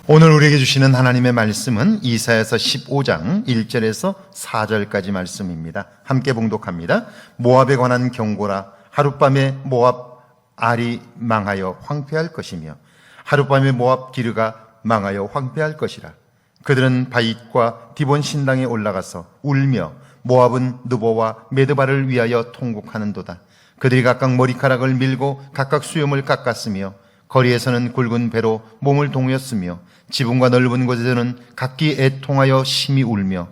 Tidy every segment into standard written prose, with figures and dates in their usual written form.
오늘 우리에게 주시는 하나님의 말씀은 이사야서 15장 1절에서 4절까지 말씀입니다. 함께 봉독합니다. 모압에 관한 경고라. 하룻밤에 모압 알이 망하여 황폐할 것이며 하룻밤에 모압 기르가 망하여 황폐할 것이라. 그들은 바잇과 디본 신당에 올라가서 울며 모압은 느보와 메드바를 위하여 통곡하는도다. 그들이 각각 머리카락을 밀고 각각 수염을 깎았으며 거리에서는 굵은 배로 몸을 동였으며 지붕과 넓은 곳에서는 각기 애통하여 심히 울며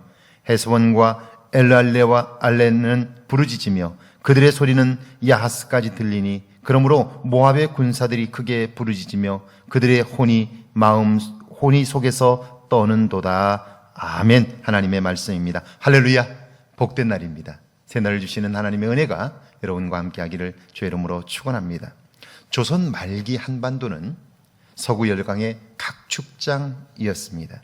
헤스본과 엘랄레와 알레는 부르짖으며 그들의 소리는 야하스까지 들리니 그러므로 모압의 군사들이 크게 부르짖으며 그들의 혼이 속에서 떠는도다. 아멘. 하나님의 말씀입니다. 할렐루야. 복된 날입니다. 새날을 주시는 하나님의 은혜가 여러분과 함께 하기를 주의 이름으로 축원합니다. 조선 말기 한반도는 서구 열강의 각축장이었습니다.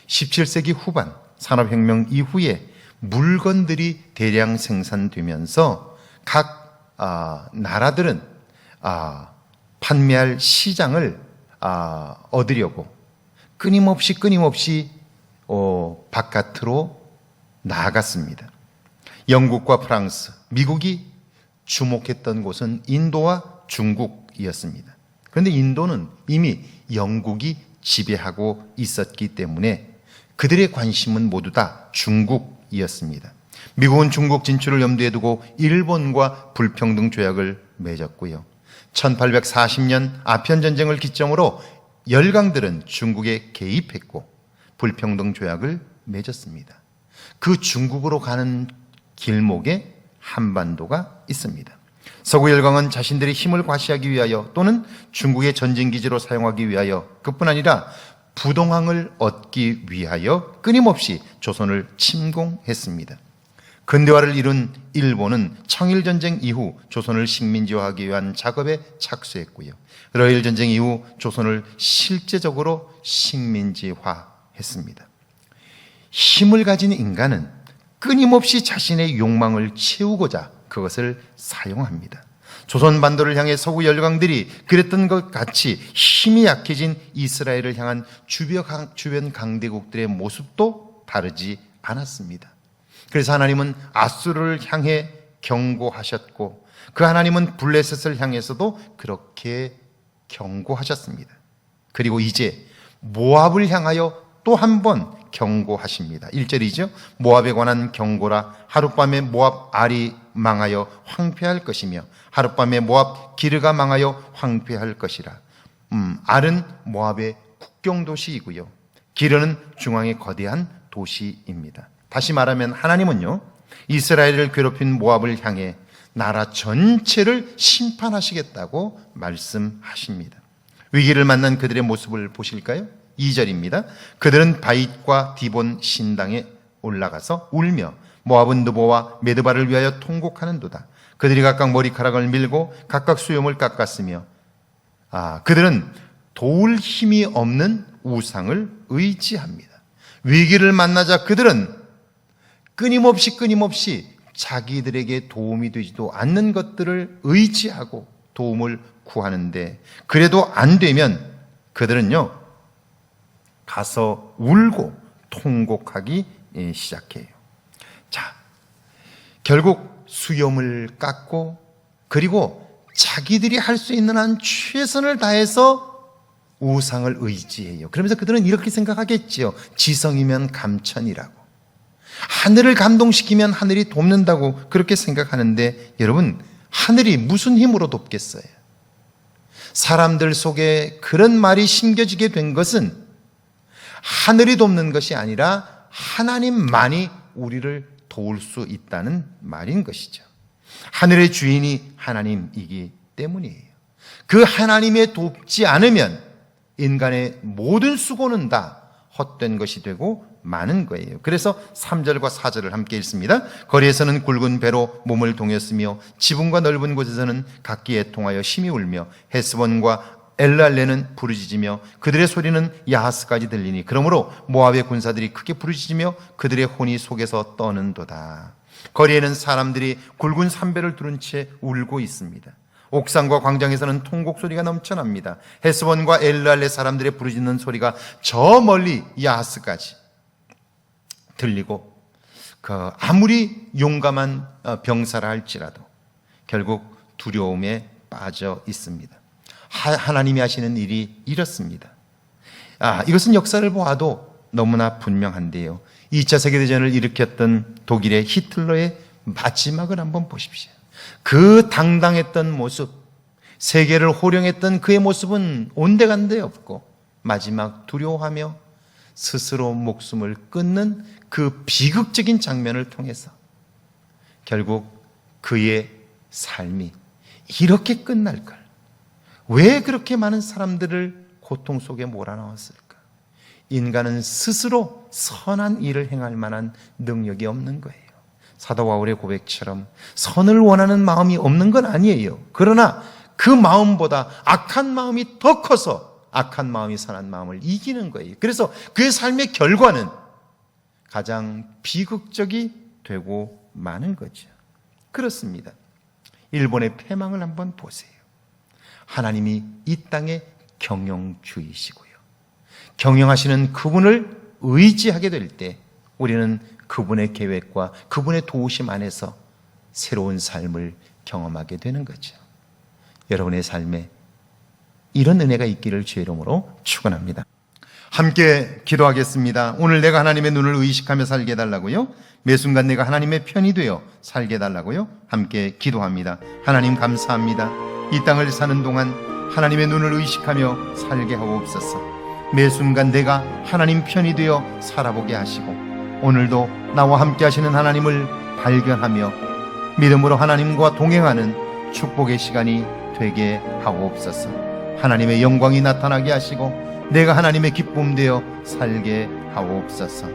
17세기 후반 산업혁명 이후에 물건들이 대량 생산되면서 각 나라들은 판매할 시장을 얻으려고 끊임없이 바깥으로 나아갔습니다. 영국과 프랑스, 미국이 주목했던 곳은 인도와 중국이었습니다. 그런데 인도는 이미 영국이 지배하고 있었기 때문에 그들의 관심은 모두 다 중국이었습니다. 미국은 중국 진출을 염두에 두고 일본과 불평등 조약을 맺었고요. 1840년 아편전쟁을 기점으로 열강들은 중국에 개입했고 불평등 조약을 맺었습니다. 그 중국으로 가는 길목에 한반도가 있습니다. 서구 열강은 자신들의 힘을 과시하기 위하여 또는 중국의 전쟁기지로 사용하기 위하여 그뿐 아니라 부동항을 얻기 위하여 끊임없이 조선을 침공했습니다. 근대화를 이룬 일본은 청일전쟁 이후 조선을 식민지화하기 위한 작업에 착수했고요. 러일전쟁 이후 조선을 실제적으로 식민지화했습니다. 힘을 가진 인간은 끊임없이 자신의 욕망을 채우고자 그것을 사용합니다. 조선 반도를 향해 서구 열강들이 그랬던 것 같이 힘이 약해진 이스라엘을 향한 주변 강대국들의 모습도 다르지 않았습니다. 그래서 하나님은 아수르를 향해 경고하셨고 그 하나님은 블레셋을 향해서도 그렇게 경고하셨습니다. 그리고 이제 모압을 향하여 또 한 번 경고하십니다. 1절이죠. 모압에 관한 경고라. 하룻밤에 모압 알이 망하여 황폐할 것이며 하룻밤에 모압 기르가 망하여 황폐할 것이라. 알은 모압의 국경도시이고요. 기르는 중앙의 거대한 도시입니다. 다시 말하면 하나님은요, 이스라엘을 괴롭힌 모압을 향해 나라 전체를 심판하시겠다고 말씀하십니다. 위기를 만난 그들의 모습을 보실까요? 2절입니다. 그들은 바잇과 디본 신당에 올라가서 울며 모압은 느보와 메드바를 위하여 통곡하는도다. 그들이 각각 머리카락을 밀고 각각 수염을 깎았으며 그들은 도울 힘이 없는 우상을 의지합니다. 위기를 만나자 그들은 끊임없이 자기들에게 도움이 되지도 않는 것들을 의지하고 도움을 구하는데 그래도 안 되면 그들은요 가서 울고 통곡하기 시작해요. 자, 결국 수염을 깎고 그리고 자기들이 할 수 있는 한 최선을 다해서 우상을 의지해요. 그러면서 그들은 이렇게 생각하겠지요. 지성이면 감천이라고. 하늘을 감동시키면 하늘이 돕는다고 그렇게 생각하는데 여러분, 하늘이 무슨 힘으로 돕겠어요? 사람들 속에 그런 말이 심겨지게 된 것은 하늘이 돕는 것이 아니라 하나님만이 우리를 도울 수 있다는 말인 것이죠. 하늘의 주인이 하나님이기 때문이에요. 그 하나님의 돕지 않으면 인간의 모든 수고는 다 헛된 것이 되고 많은 거예요. 그래서 3절과 4절을 함께 읽습니다. 거리에서는 굵은 배로 몸을 동였으며 지붕과 넓은 곳에서는 각기 애통하여 심히 울며 헤스본과 엘랄레는 부르짖으며 그들의 소리는 야하스까지 들리니 그러므로 모압의 군사들이 크게 부르짖으며 그들의 혼이 속에서 떠는도다. 거리에는 사람들이 굵은 삼배를 두른 채 울고 있습니다. 옥상과 광장에서는 통곡 소리가 넘쳐납니다. 헤스본과 엘르알레 사람들의 부르짖는 소리가 저 멀리 야하스까지 들리고, 아무리 용감한 병사라 할지라도 결국 두려움에 빠져 있습니다. 하나님이 하시는 일이 이렇습니다. 이것은 역사를 보아도 너무나 분명한데요. 2차 세계대전을 일으켰던 독일의 히틀러의 마지막을 한번 보십시오. 그 당당했던 모습, 세계를 호령했던 그의 모습은 온데간데 없고 마지막 두려워하며 스스로 목숨을 끊는 그 비극적인 장면을 통해서 결국 그의 삶이 이렇게 끝날 걸, 왜 그렇게 많은 사람들을 고통 속에 몰아넣었을까? 인간은 스스로 선한 일을 행할 만한 능력이 없는 거예요. 사도 바울의 고백처럼 선을 원하는 마음이 없는 건 아니에요. 그러나 그 마음보다 악한 마음이 더 커서 악한 마음이 선한 마음을 이기는 거예요. 그래서 그의 삶의 결과는 가장 비극적이 되고 마는 거죠. 그렇습니다. 일본의 패망을 한번 보세요. 하나님이 이 땅에 경영주이시고요, 경영하시는 그분을 의지하게 될 때 우리는 그분의 계획과 그분의 도우심 안에서 새로운 삶을 경험하게 되는 거죠. 여러분의 삶에 이런 은혜가 있기를 주의 이름으로 축원합니다. 함께 기도하겠습니다. 오늘 내가 하나님의 눈을 의식하며 살게 해달라고요, 매 순간 내가 하나님의 편이 되어 살게 해달라고요, 함께 기도합니다. 하나님 감사합니다. 이 땅을 사는 동안 하나님의 눈을 의식하며 살게 하옵소서. 매 순간 내가 하나님 편이 되어 살아보게 하시고, 오늘도 나와 함께 하시는 하나님을 발견하며 믿음으로 하나님과 동행하는 축복의 시간이 되게 하옵소서. 하나님의 영광이 나타나게 하시고 내가 하나님의 기쁨 되어 살게 하옵소서.